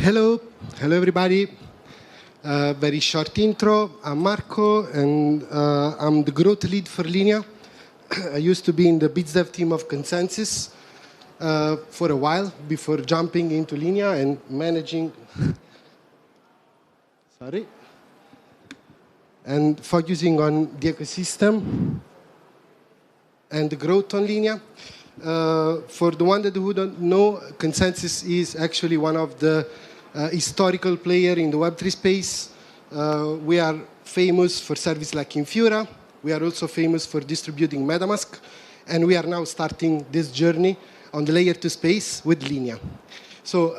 Hello, everybody. Very short intro. I'm Marco, and I'm the growth lead for Linea. I used to be in the BizDev team of Consensus for a while before jumping into Linea and managing. And focusing on the ecosystem and the growth on Linea. For the one who don't know, Consensus is actually one of the historical players in the Web3 space. We are famous for services like Infura. We are also famous for distributing MetaMask. And we are now starting this journey on the layer 2 space with Linea. So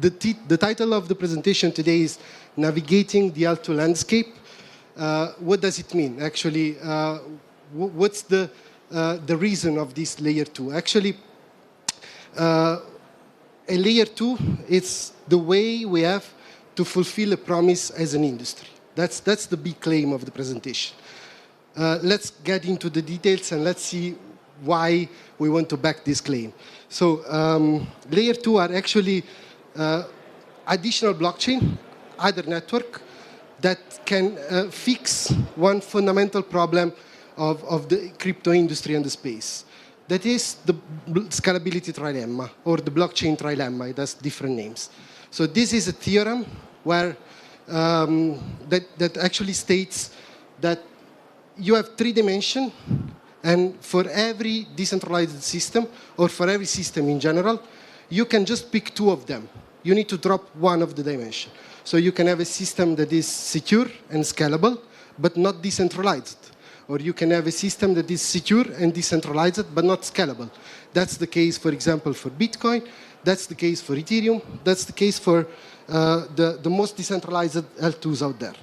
the title of the presentation today is Navigating the L2 Landscape. What does it mean? Actually, what's the reason of this layer 2? Actually, a layer 2 is the way we have to fulfill a promise as an industry. That's the big claim of the presentation. Let's get into the details and let's see why we want to back this claim. So layer 2 are actually additional blockchain, other network, that can fix one fundamental problem of the crypto industry and the space. That is the scalability trilemma, or the blockchain trilemma. It has different names. So this is a theorem where that actually states that you have 3 dimensions, and for every decentralized system, or for every system in general, you can just pick 2 of them. You need to drop one of the dimensions. So you can have a system that is secure and scalable, but not decentralized. Or you can have a system that is secure and decentralized, but not scalable. That's the case, for example, for Bitcoin. That's the case for Ethereum. That's the case for the most decentralized L2s out there.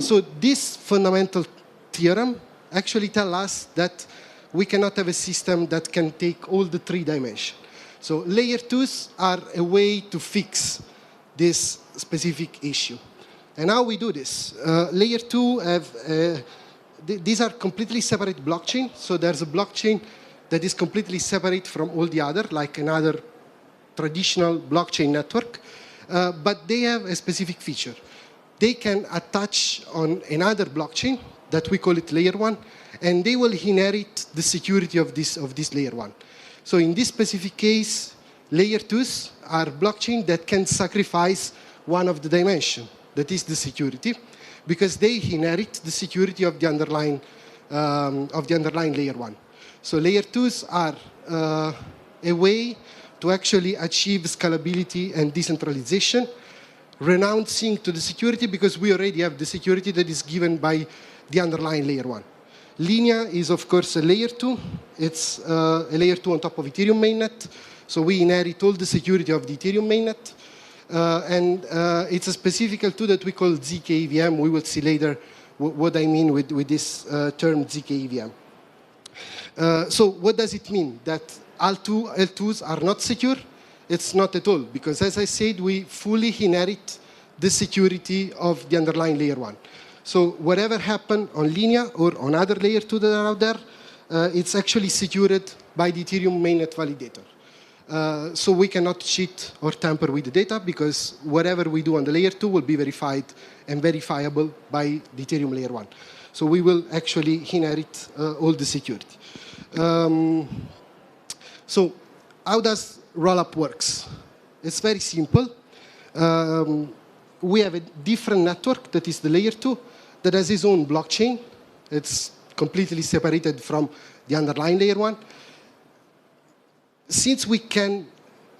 So this fundamental theorem actually tells us that we cannot have a system that can take all the 3 dimensions. So layer 2s are a way to fix this specific issue. And how we do this? Layer 2 have these are completely separate blockchain. So there's a blockchain that is completely separate from all the other, like another traditional blockchain network. But they have a specific feature. They can attach on another blockchain that we call it layer 1, and they will inherit the security of this layer 1. So in this specific case, layer 2s are blockchain that can sacrifice one of the dimensions, that is the security, because they inherit the security of the underlying layer 1. So layer 2s are a way to actually achieve scalability and decentralization, renouncing to the security because we already have the security that is given by the underlying layer 1. Linea is, of course, a layer 2. It's a layer 2 on top of Ethereum mainnet. So we inherit all the security of the Ethereum mainnet. And it's a specific tool that we call zk EVM. We will see later what I mean with this term zk EVM. So what does it mean? That L2s are not secure? It's not at all, because as I said, we fully inherit the security of the underlying layer 1. So whatever happened on Linea or on other layer 2 that are out there, it's actually secured by the Ethereum mainnet validator. So we cannot cheat or tamper with the data, because whatever we do on the layer 2 will be verified and verifiable by the Ethereum layer 1. So we will actually inherit all the security. So how does rollup works? It's very simple. We have a different network that is the layer 2 that has its own blockchain. It's completely separated from the underlying layer 1. Since we can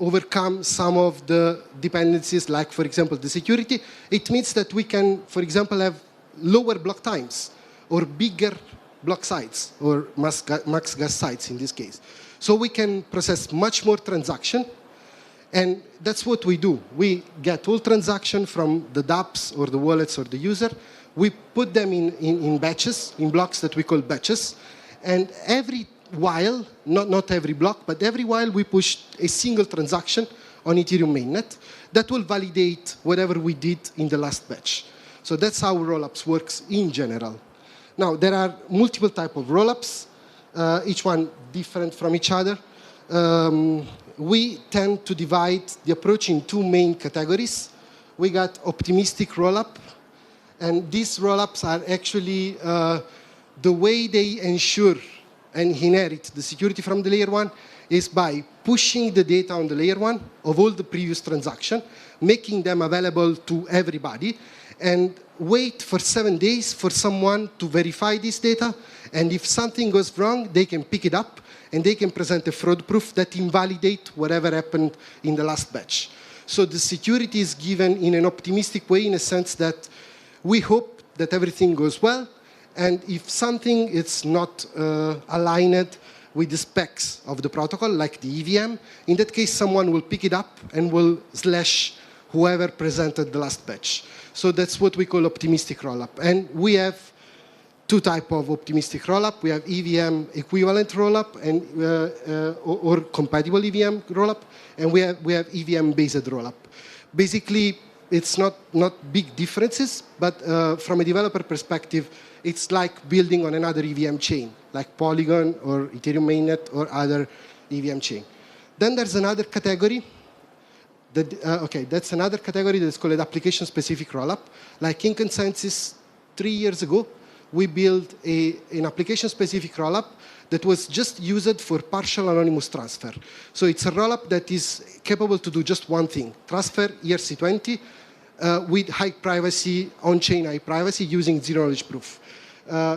overcome some of the dependencies, like, for example, the security, it means that we can, for example, have lower block times or bigger block size, or max gas size in this case. So we can process much more transaction, and that's what we do. We get all transaction from the dApps or the wallets or the user. We put them in batches, in blocks that we call batches, and every while, not every block, but every while we push a single transaction on Ethereum mainnet that will validate whatever we did in the last batch. So that's how rollups works in general. Now, there are multiple types of rollups, each one different from each other. we tend to divide the approach in two main categories. We got optimistic rollup, and these rollups are actually the way they ensure and inherit the security from the layer one is by pushing the data on the layer one of all the previous transactions, making them available to everybody, and wait for 7 days for someone to verify this data. And if something goes wrong, they can pick it up and they can present a fraud proof that invalidates whatever happened in the last batch. So the security is given in an optimistic way, in a sense that we hope that everything goes well, and if something is not aligned with the specs of the protocol, like the EVM, in that case, someone will pick it up and will slash whoever presented the last batch. So that's what we call optimistic rollup. And we have two types of optimistic rollup. We have EVM equivalent rollup and or compatible EVM rollup, and we have EVM based rollup. Basically, it's not big differences, but from a developer perspective, it's like building on another EVM chain, like Polygon or Ethereum mainnet or other EVM chain. Then there's another category. That's another category that's called application-specific rollup. Like in Consensus, 3 years ago, we built an application-specific rollup that was just used for partial anonymous transfer. So it's a rollup that is capable to do just one thing: transfer ERC20 with high privacy, on-chain high privacy, using zero-knowledge proof.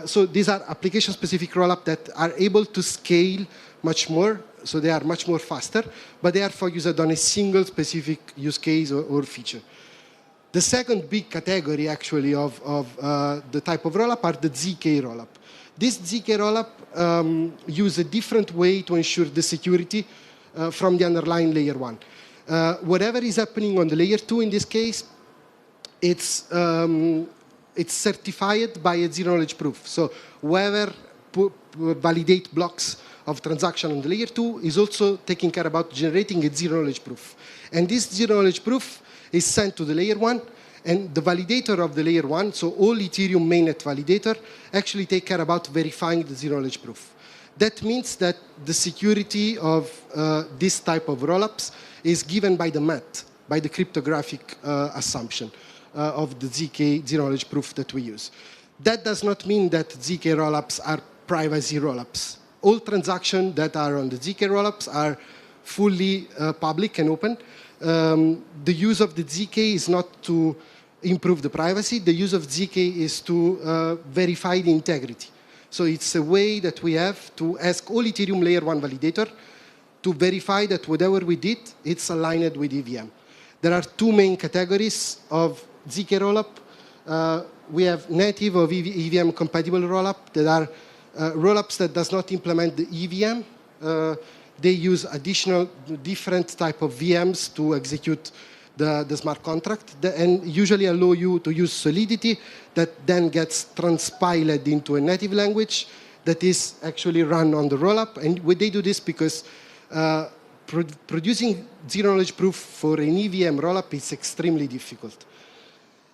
So these are application-specific rollup that are able to scale much more, so they are much more faster, but they are focused on a single specific use case or feature. The second big category, actually, of the type of rollup are the ZK rollup. This ZK rollup use a different way to ensure the security from the underlying layer one. Whatever is happening on the layer two, in this case, it's certified by a zero-knowledge proof. So whoever validate blocks of transaction on the layer two is also taking care about generating a zero-knowledge proof. And this zero-knowledge proof is sent to the layer one, and the validator of the layer one, so all Ethereum mainnet validator, actually take care about verifying the zero-knowledge proof. That means that the security of this type of rollups is given by the math, by the cryptographic assumption of the ZK zero-knowledge proof that we use. That does not mean that ZK rollups are privacy rollups. All transactions that are on the ZK rollups are fully public and open. The use of the ZK is not to improve the privacy. The use of ZK is to verify the integrity. So it's a way that we have to ask all Ethereum layer one validator to verify that whatever we did, it's aligned with EVM. There are two main categories of ZK rollup. We have native or EVM compatible rollup that are rollups that does not implement the EVM. They use additional different type of VMs to execute the smart contract, and usually allow you to use Solidity that then gets transpiled into a native language that is actually run on the rollup. And they do this because producing zero-knowledge proof for an EVM rollup is extremely difficult.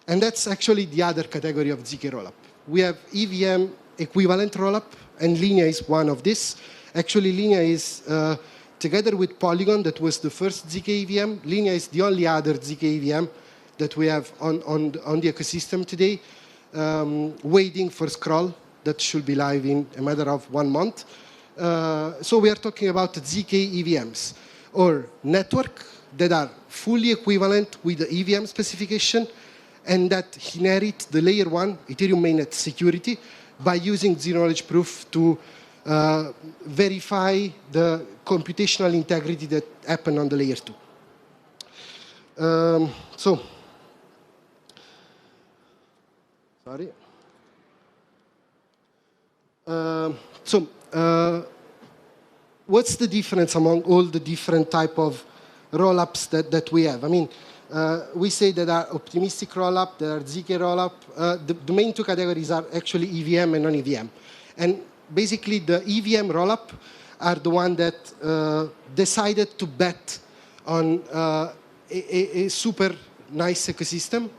And that's actually the other category of ZK rollup. We have EVM equivalent rollup, and Linea is one of this. Actually, Linea is, together with Polygon, that was the first ZK EVM, Linea is the only other ZK EVM that we have on the ecosystem today, waiting for Scroll, that should be live in a matter of 1 month. So we are talking about ZK EVMs, or network that are fully equivalent with the EVM specification, and that inherit the layer one Ethereum mainnet security by using zero-knowledge proof to verify the computational integrity that happened on the layer two. What's the difference among all the different type of rollups that we have? I mean, we say that are optimistic rollup, there are ZK rollup. The main two categories are actually EVM and non-EVM. And basically, the EVM rollup are the one that decided to bet on a super nice ecosystem,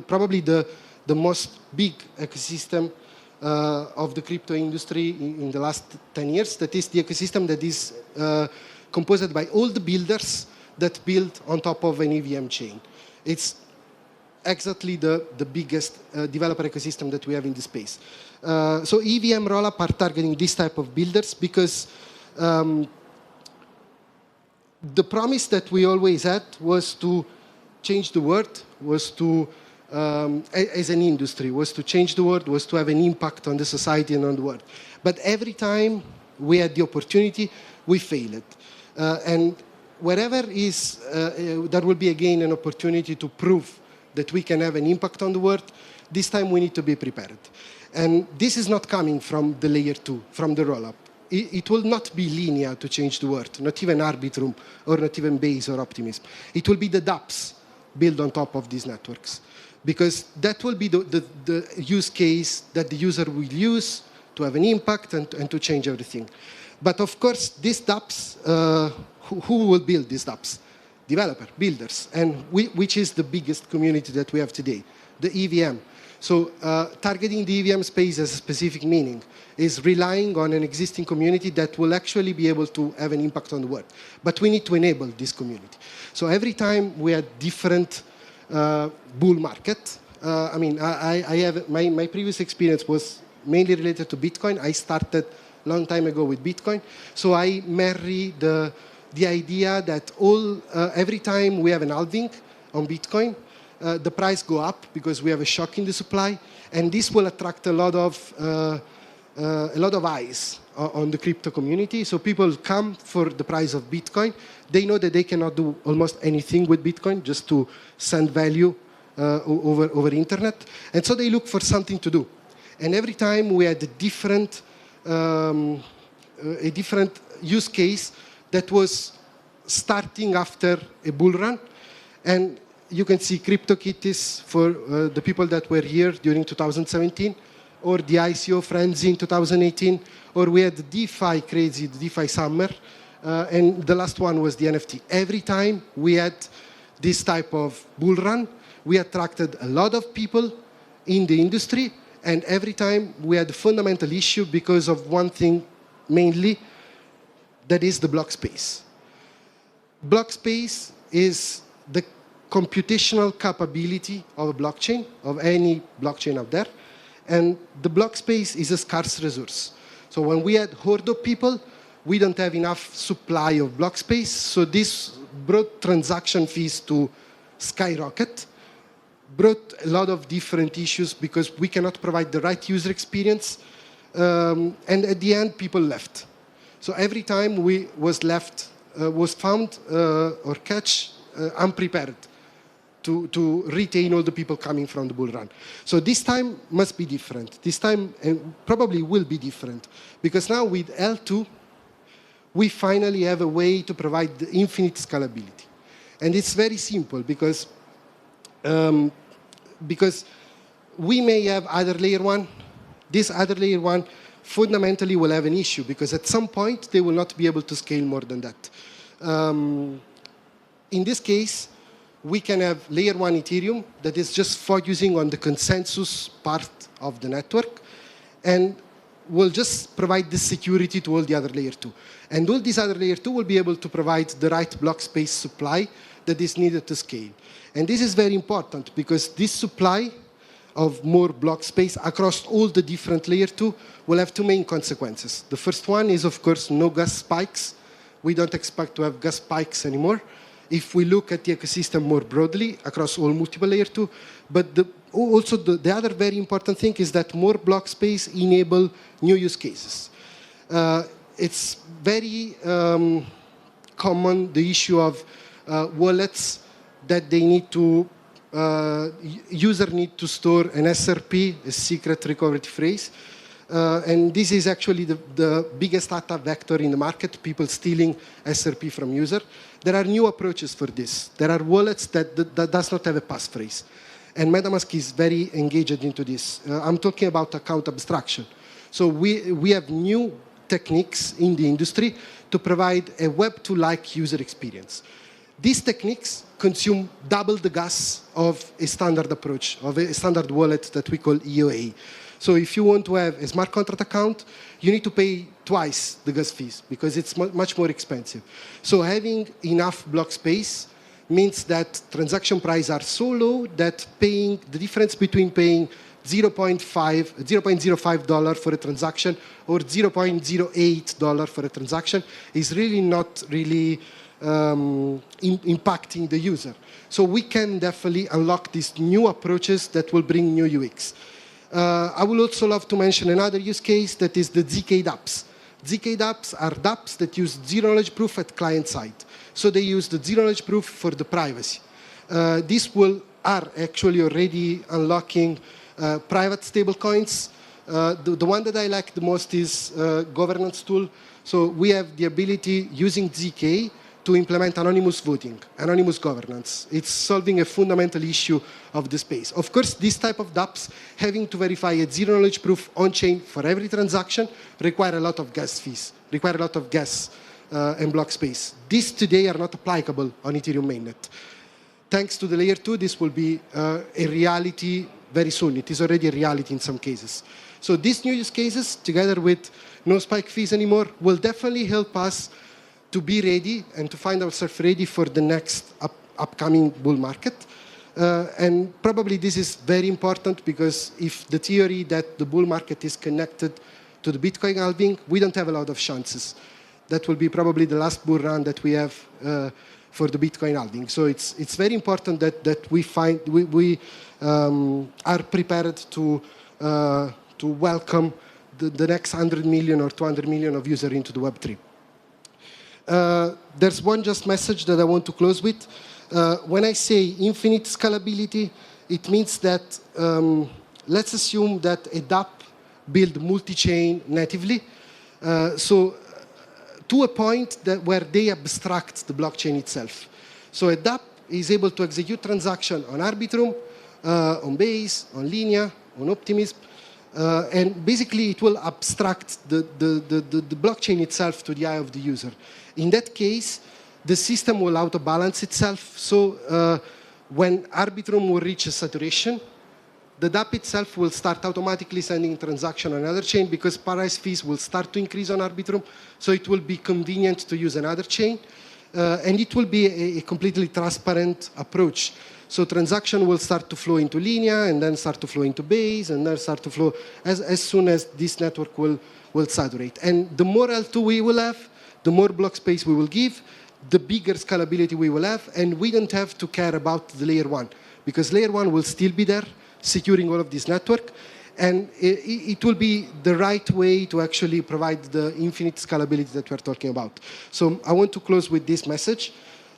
probably the most big ecosystem of the crypto industry in the last 10 years. That is the ecosystem that is composed by all the builders that build on top of an EVM chain. It's exactly the biggest developer ecosystem that we have in the space. So EVM rollup are targeting this type of builders because the promise that we always had was to change the world, was to, as an industry, was to change the world, was to have an impact on the society and on the world. But every time we had the opportunity, we failed. And wherever is, there will be again an opportunity to prove that we can have an impact on the world, this time we need to be prepared. And this is not coming from the layer 2, from the rollup. It will not be linear to change the world, not even Arbitrum, or not even Base or Optimism. It will be the dApps built on top of these networks, because that will be the use case that the user will use to have an impact and to change everything. But of course, these dApps, who will build these dApps? Developer, builders, and which is the biggest community that we have today, the EVM. So targeting the EVM space as a specific meaning is relying on an existing community that will actually be able to have an impact on the world. But we need to enable this community. So every time we had different bull market, I mean, I have, my previous experience was mainly related to Bitcoin. I started a long time ago with Bitcoin. So I marry the idea that every time we have an halving on Bitcoin, the price go up because we have a shock in the supply, and this will attract a lot of eyes on the crypto community. So people come for the price of Bitcoin. They know that they cannot do almost anything with Bitcoin, just to send value over internet, and so they look for something to do. And every time we had a different use case that was starting after a bull run. And you can see CryptoKitties for the people that were here during 2017, or the ICO Frenzy in 2018, or we had the DeFi Crazy, the DeFi Summer, and the last one was the NFT. Every time we had this type of bull run, we attracted a lot of people in the industry, and every time we had a fundamental issue because of one thing mainly, that is the block space. Block space is the computational capability of a blockchain, of any blockchain out there, and the block space is a scarce resource. So when we had horde of people, we don't have enough supply of block space, so this brought transaction fees to skyrocket, brought a lot of different issues because we cannot provide the right user experience, and at the end, people left. So every time we was found or catch unprepared to retain all the people coming from the bull run. So this time must be different. This time probably will be different, because now with L2, we finally have a way to provide the infinite scalability. And it's very simple because we may have other layer 1. This other layer 1 fundamentally will have an issue, because at some point they will not be able to scale more than that. In this case, we can have layer 1 Ethereum that is just focusing on the consensus part of the network, and will just provide the security to all the other layer 2. And all these other layer 2 will be able to provide the right block space supply that is needed to scale. And this is very important, because this supply of more block space across all the different layer 2 will have two main consequences. The first one is, of course, no gas spikes. We don't expect to have gas spikes anymore if we look at the ecosystem more broadly across all multiple layer 2. But also the other very important thing is that more block space enable new use cases. It's very common, the issue of wallets that they need to, user need to store an SRP, a secret recovery phrase. And this is actually the biggest attack vector in the market, people stealing SRP from user. There are new approaches for this. There are wallets that does not have a passphrase. And MetaMask is very engaged into this. I'm talking about account abstraction. So we have new techniques in the industry to provide a Web2-like user experience. These techniques consume double the gas of a standard approach, of a standard wallet that we call EOA. So if you want to have a smart contract account, you need to pay twice the gas fees because it's much more expensive. So having enough block space means that transaction prices are so low that paying the difference between paying $0.05 for a transaction or $0.08 for a transaction is really not really impacting the user. So we can definitely unlock these new approaches that will bring new UX. I would also love to mention another use case that is the ZK dApps. ZK dApps are dApps that use zero-knowledge proof at client side. So they use the zero-knowledge proof for the privacy. These are actually already unlocking private stablecoins. The one that I like the most is governance tool. So we have the ability, using ZK, to implement anonymous voting, anonymous governance. It's solving a fundamental issue of the space. Of course, this type of dApps, having to verify a zero-knowledge proof on-chain for every transaction, require a lot of gas fees, require a lot of gas and block space. These today are not applicable on Ethereum mainnet. Thanks to the layer 2, this will be a reality very soon. It is already a reality in some cases. So these new use cases, together with no spike fees anymore, will definitely help us to be ready and to find ourselves ready for the next upcoming bull market. And probably this is very important because if the theory that the bull market is connected to the Bitcoin halving, we don't have a lot of chances. That will be probably the last bull run that we have for the Bitcoin halving. So it's very important that we are prepared to welcome the next 100 million or 200 million of users into the Web3. There's one just message that I want to close with. When I say infinite scalability, it means that let's assume that a dApp build multi-chain natively. So to a point where they abstract the blockchain itself. So a dApp is able to execute transaction on Arbitrum, on Base, on Linea, on Optimism, and basically it will abstract the blockchain itself to the eye of the user. In that case, the system will auto-balance itself. So when Arbitrum will reach a saturation, the dApp itself will start automatically sending transaction on another chain because price fees will start to increase on Arbitrum. So it will be convenient to use another chain. And it will be a completely transparent approach. So transaction will start to flow into Linea and then start to flow into Base and then start to flow as soon as this network will saturate. And the more L2 we will have, the more block space we will give, the bigger scalability we will have, and we don't have to care about the layer 1 because layer 1 will still be there, securing all of this network, and it will be the right way to actually provide the infinite scalability that we're talking about. So I want to close with this message,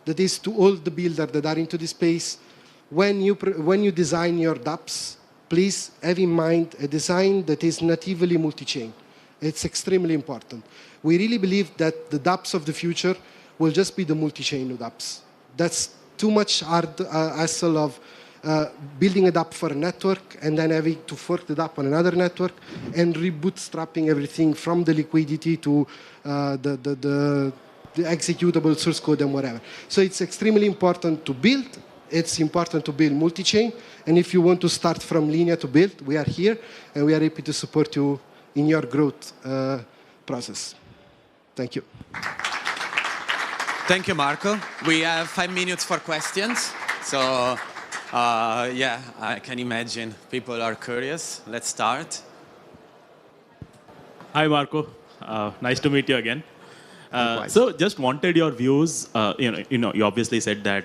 that is to all the builders that are into this space, when you design your dApps, please have in mind a design that is natively multi-chain. It's extremely important. We really believe that the dApps of the future will just be the multi-chain dApps. That's too much hard hassle of building a dApp for a network and then having to fork the dApp on another network and rebootstrapping everything from the liquidity to the executable source code and whatever. So it's extremely important to build. It's important to build multi-chain. And if you want to start from Linea to build, we are here and we are happy to support you in your growth process. Thank you. Thank you, Marco. We have 5 minutes for questions. So, yeah, I can imagine people are curious. Let's start. Hi, Marco. Nice to meet you again. So, just wanted your views. You obviously said that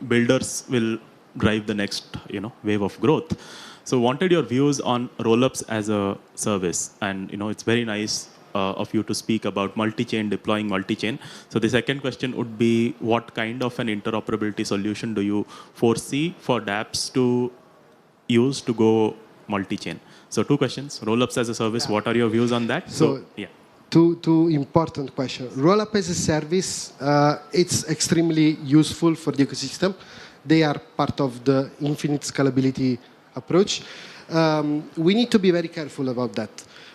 builders will drive the next, wave of growth. So, wanted your views on rollups as a service, and it's very nice of you to speak about multi-chain, deploying multi-chain. So the second question would be, what kind of an interoperability solution do you foresee for dApps to use to go multi-chain? So 2 questions. Rollups as a service, what are your views on that? So yeah. Two important questions. Rollup as a service, it's extremely useful for the ecosystem. They are part of the infinite scalability approach. We need to be very careful about that,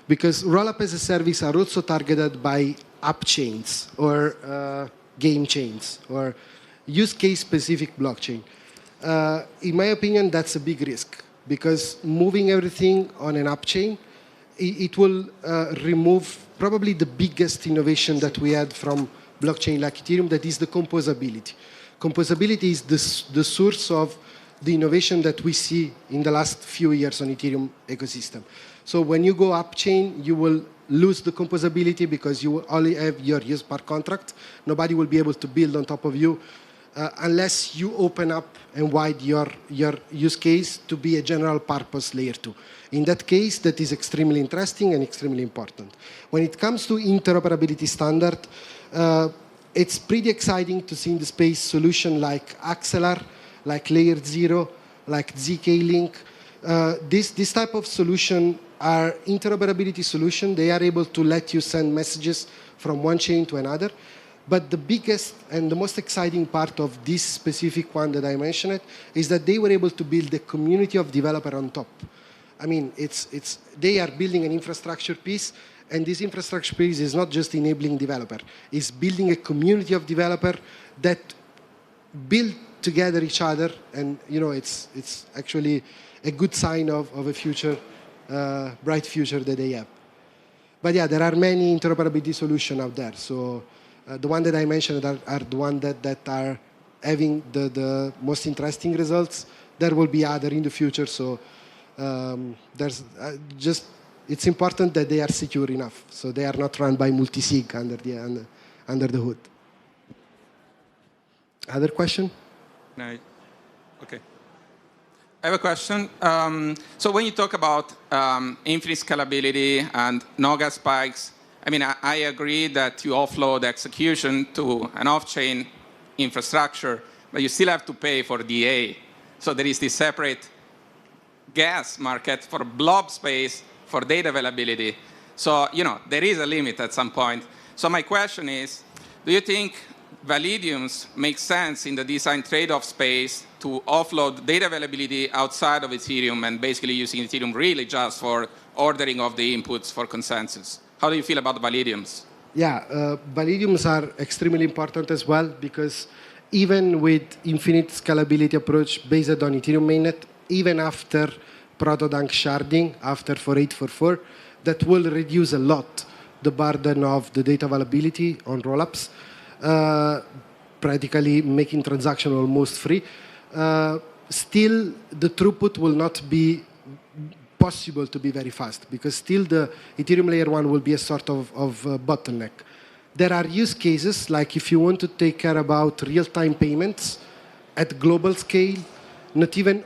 because rollup as a service are also targeted by app chains or game chains or use case specific blockchain. In my opinion, that's a big risk. because moving everything on an upchain, it will remove probably the biggest innovation that we had from blockchain like Ethereum, that is the composability. Composability is the source of the innovation that we see in the last few years on Ethereum ecosystem. So when you go upchain, you will lose the composability because you will only have your use per contract. Nobody will be able to build on top of you unless you open up and wide your use case to be a general purpose layer 2. In that case, that is extremely interesting and extremely important. When it comes to interoperability standard, it's pretty exciting to see in the space solution like Axelar, like Layer 0, like zk-Link. This type of solution are interoperability solution. They are able to let you send messages from one chain to another. But the biggest and the most exciting part of this specific one that I mentioned is that they were able to build a community of developers on top. I mean, they are building an infrastructure piece, and this infrastructure piece is not just enabling developer. It's building a community of developers that build together each other, and it's actually a good sign of a future, bright future that they have. But yeah, there are many interoperability solutions out there. So the one that I mentioned are the ones that are having the most interesting results. There will be other in the future. So it's important that they are secure enough. So they are not run by multi-sig under the hood. Other question? No. Okay. I have a question. So when you talk about infinite scalability and no gas spikes, I mean, I agree that you offload execution to an off-chain infrastructure, but you still have to pay for DA. So there is this separate gas market for blob space for data availability. So, there is a limit at some point. So my question is, do you think Validiums make sense in the design trade-off space to offload data availability outside of Ethereum and basically using Ethereum really just for ordering of the inputs for consensus? How do you feel about Validiums? Yeah, Validiums are extremely important as well because even with infinite scalability approach based on Ethereum mainnet, even after proto-dunk sharding, after 4844, that will reduce a lot the burden of the data availability on rollups, practically making transaction almost free. Still, the throughput will not be possible to be very fast because still the Ethereum layer 1 will be a sort of bottleneck. There are use cases like if you want to take care about real-time payments at global scale, not even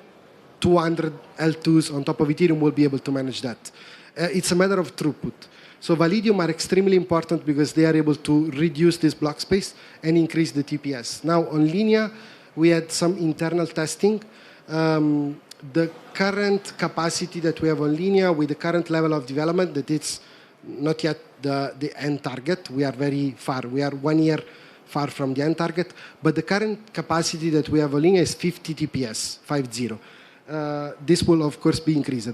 200 L2s on top of Ethereum will be able to manage that. It's a matter of throughput. So Validium are extremely important because they are able to reduce this block space and increase the TPS. Now on Linea, we had some internal testing. The current capacity that we have on Linea with the current level of development, that it's not yet the end target. We are very far. We are 1 year far from the end target. But the current capacity that we have on Linea is 50 TPS, 50. This will, of course, be increased.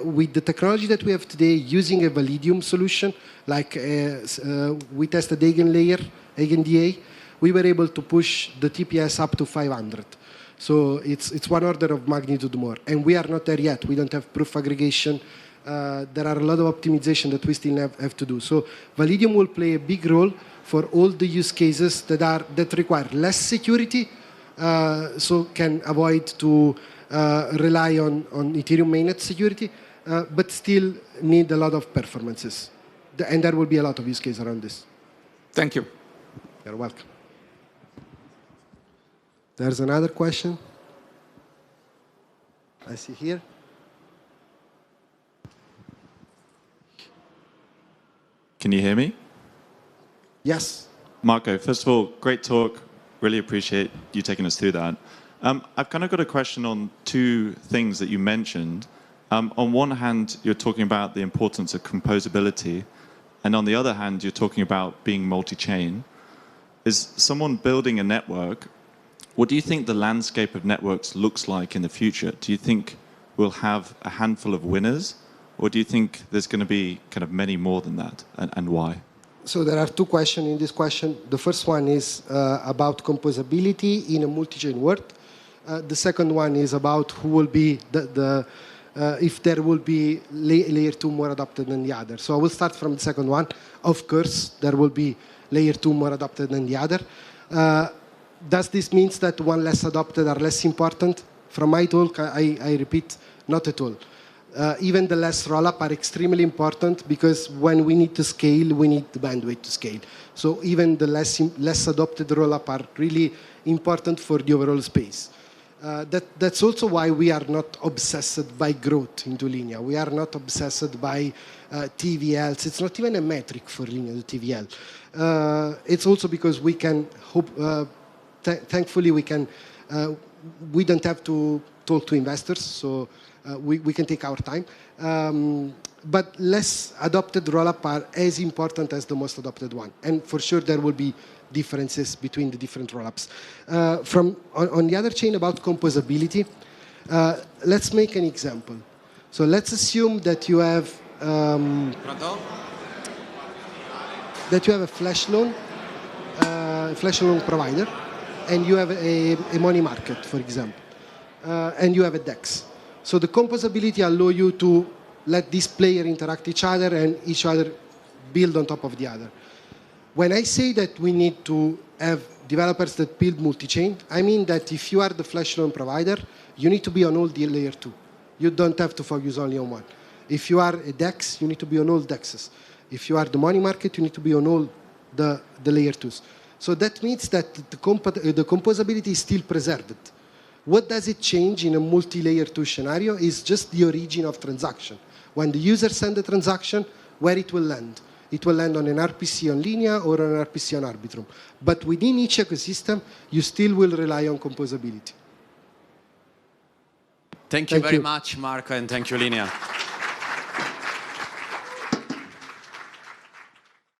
With the technology that we have today, using a Validium solution, like we tested EigenDA, we were able to push the TPS up to 500. So it's one order of magnitude more. And we are not there yet. We don't have proof aggregation. There are a lot of optimization that we still have to do. So Validium will play a big role for all the use cases that require less security, so can avoid to rely on Ethereum mainnet security, but still need a lot of performances. And there will be a lot of use cases around this. Thank you. You're welcome. There's another question. I see here. Can you hear me? Yes. Marco, first of all, great talk. Really appreciate you taking us through that. I've kind of got a question on two things that you mentioned. On one hand, you're talking about the importance of composability, and on the other hand, you're talking about being multi-chain. Is someone building a network, what do you think the landscape of networks looks like in the future? Do you think we'll have a handful of winners, or do you think there's going to be kind of many more than that, and why? So there are two questions in this question. The first one is about composability in a multi-chain world. The second one is about who will be if there will be layer 2 more adopted than the other. So I will start from the second one. Of course, there will be layer 2 more adopted than the other. Does this mean that one less adopted are less important? From my talk, I repeat, not at all. Even the less roll-up are extremely important because when we need to scale, we need the bandwidth to scale. So even the less adopted roll-up are really important for the overall space. That's also why we are not obsessed by growth into Linea. We are not obsessed by TVLs. It's not even a metric for Linea, the TVL. It's also because we can hope, thankfully we don't have to talk to investors, so we can take our time. But less adopted roll-up are as important as the most adopted one. And for sure there will be differences between the different roll-ups. On the other chain about composability, let's make an example. So let's assume that you have a flash loan provider, and you have a money market, for example, and you have a DEX. So the composability allows you to let this player interact each other and each other build on top of the other. When I say that we need to have developers that build multi-chain, I mean that if you are the flash loan provider, you need to be on all the layer 2. You don't have to focus only on one. If you are a DEX, you need to be on all DEXs. If you are the money market, you need to be on all the layer 2s. So that means that the composability is still preserved. What does it change in a multi-layer 2 scenario is just the origin of transaction. When the user sends a transaction, where it will land. It will land on an RPC on Linea or on an RPC on Arbitrum. But within each ecosystem, you still will rely on composability. Thank you very much, Marco, and thank you, Linea.